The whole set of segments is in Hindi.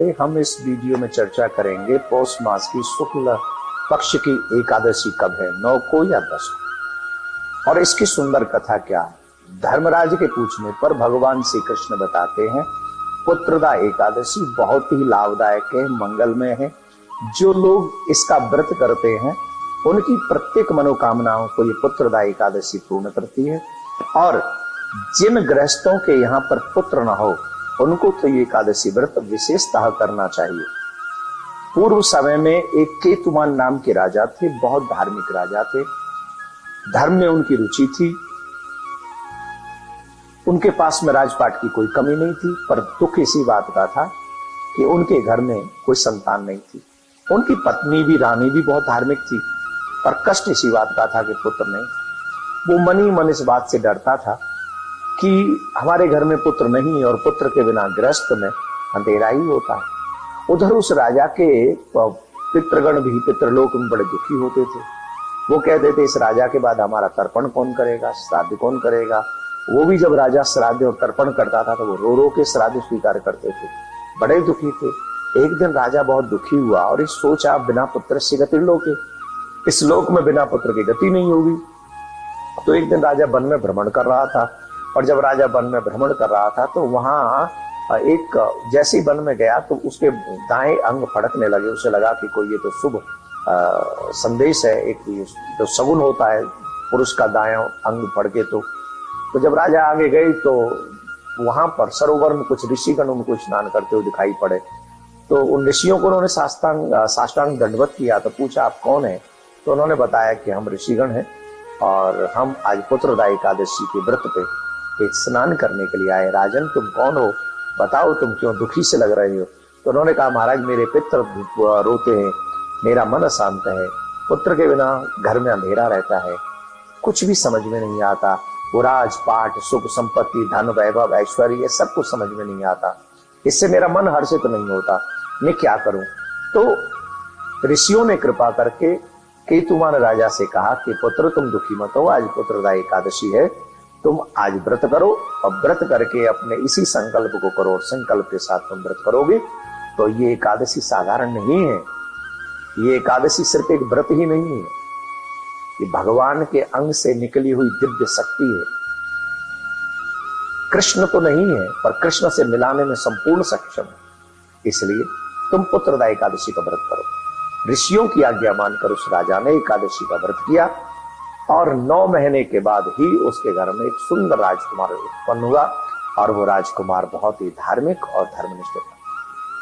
हम इस वीडियो में चर्चा करेंगे पौष मास की शुक्ल पक्ष की एकादशी कब है, 9 को या 10 को, और इसकी सुंदर कथा क्या है। धर्मराज के पूछने पर भगवान श्री कृष्ण बताते हैं पुत्रदा एकादशी बहुत ही लाभदायक है, मंगलमय है। जो लोग इसका व्रत करते हैं उनकी प्रत्येक मनोकामनाओं को ये पुत्रदा एकादशी पूर्ण करती है। और जिन गृहस्थों के यहाँ पर पुत्र न हो उनको तो ये एकादशी व्रत विशेषतः करना चाहिए। पूर्व समय में एक केतुमान नाम के राजा थे, बहुत धार्मिक राजा थे, धर्म में उनकी रुचि थी, उनके पास में राजपाट की कोई कमी नहीं थी। पर दुख इसी बात का था कि उनके घर में कोई संतान नहीं थी। उनकी पत्नी भी, रानी भी बहुत धार्मिक थी, पर कष्ट इसी बात का था कि पुत्र नहीं। वो मन ही मन इस बात से डरता था कि हमारे घर में पुत्र नहीं, और पुत्र के बिना गृहस्थ में अंधेरा ही होता है। उधर उस राजा के पितृगण भी पितृलोक में बड़े दुखी होते थे। वो कहते थे इस राजा के बाद हमारा तर्पण कौन करेगा, श्राद्ध कौन करेगा। वो भी जब राजा श्राद्ध और तर्पण करता था तो वो रो रो के श्राद्ध स्वीकार करते थे, बड़े दुखी थे। एक दिन राजा बहुत दुखी हुआ और इस सोचा बिना पुत्र से गति लोके, इस लोक में बिना पुत्र की गति नहीं होगी। तो एक दिन राजा वन में भ्रमण कर रहा था, और जब राजा वन में भ्रमण कर रहा था तो वहां एक जैसे वन में गया तो उसके दाएं अंग फड़कने लगे। उसे लगा कि कोई ये तो शुभ संदेश है, एक जो सगुन होता है पुरुष का दायां अंग फड़के। तो जब राजा आगे गए तो वहां पर सरोवर में कुछ ऋषिगण उनको स्नान करते हुए दिखाई पड़े। तो उन ऋषियों को उन्होंने साष्टांग दंडवत किया। तो पूछा आप कौन है? तो उन्होंने बताया कि हम ऋषिगण हैं और हम आज पुत्रदा एकादशी के व्रत पे एक स्नान करने के लिए आए। राजन तुम कौन हो, बताओ तुम क्यों दुखी से लग रहे हो? तो उन्होंने कहा महाराज मेरे पितर रोते हैं, मेरा मन अशांत है, पुत्र के बिना घर में अंधेरा रहता है, कुछ भी समझ में नहीं आता। वो राजपाट, सुख संपत्ति, धन, वैभव, ऐश्वर्य, ये सब कुछ समझ में नहीं आता। इससे मेरा मन हर्षित तो नहीं होता, मैं क्या करूं? तो ऋषियों ने कृपा करके केतुमान राजा से कहा कि पुत्र तुम दुखी मत हो, आज पुत्रदा एकादशी है, तुम आज व्रत करो और व्रत करके अपने इसी संकल्प को करो, और संकल्प के साथ तुम व्रत करोगे तो ये एकादशी साधारण नहीं है। ये एकादशी सिर्फ एक व्रत ही नहीं है, ये भगवान के अंग से निकली हुई दिव्य शक्ति है। कृष्ण तो नहीं है पर कृष्ण से मिलाने में संपूर्ण सक्षम है। इसलिए तुम पुत्रदा एकादशी का व्रत करो। ऋषियों की आज्ञा मानकर उस राजा ने एकादशी का व्रत किया, और 9 महीने के बाद ही उसके घर में एक सुंदर राजकुमार उत्पन्न हुआ, और वो राजकुमार बहुत ही धार्मिक और धर्मनिष्ठ था।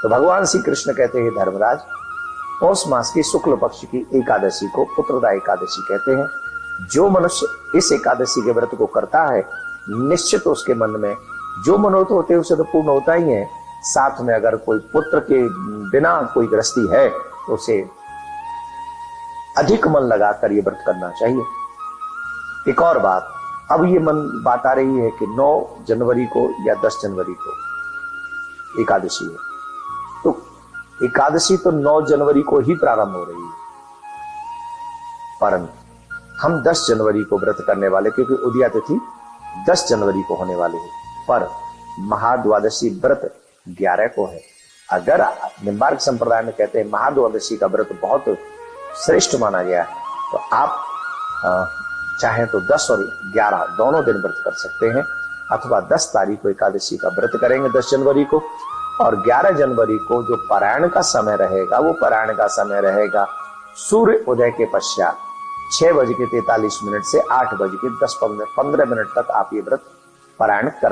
तो भगवान श्री कृष्ण कहते हैं धर्मराज, पौष मास की शुक्ल पक्ष की एकादशी को पुत्रदा एकादशी कहते हैं। जो मनुष्य इस एकादशी के व्रत को करता है निश्चित उसके मन में जो मनोरथ होते हैं उसे तो पूर्ण होता ही है। साथ में अगर कोई पुत्र के बिना कोई गृहस्थी है तो उसे अधिक मन लगाकर ये व्रत करना चाहिए। एक और बात, अब ये बात आ रही है कि 9 जनवरी को या 10 जनवरी को एकादशी है। तो एकादशी तो 9 जनवरी को ही प्रारंभ हो रही है, परंतु हम 10 जनवरी को व्रत करने वाले, क्योंकि उदया तिथि 10 जनवरी को होने वाली है, पर महाद्वादशी व्रत 11 को है। अगर निम्बार्क संप्रदाय में कहते हैं महाद्वादशी का व्रत बहुत श्रेष्ठ माना गया है, तो आप चाहे तो 10 और 11 दोनों दिन व्रत कर सकते हैं, अथवा 10 तारीख को एकादशी का व्रत करेंगे 10 जनवरी को, और 11 जनवरी को जो पारायण का समय रहेगा वो पारायण का समय रहेगा सूर्य उदय के पश्चात 6:43 से 8:10-15 तक आप ये व्रत पारायण कर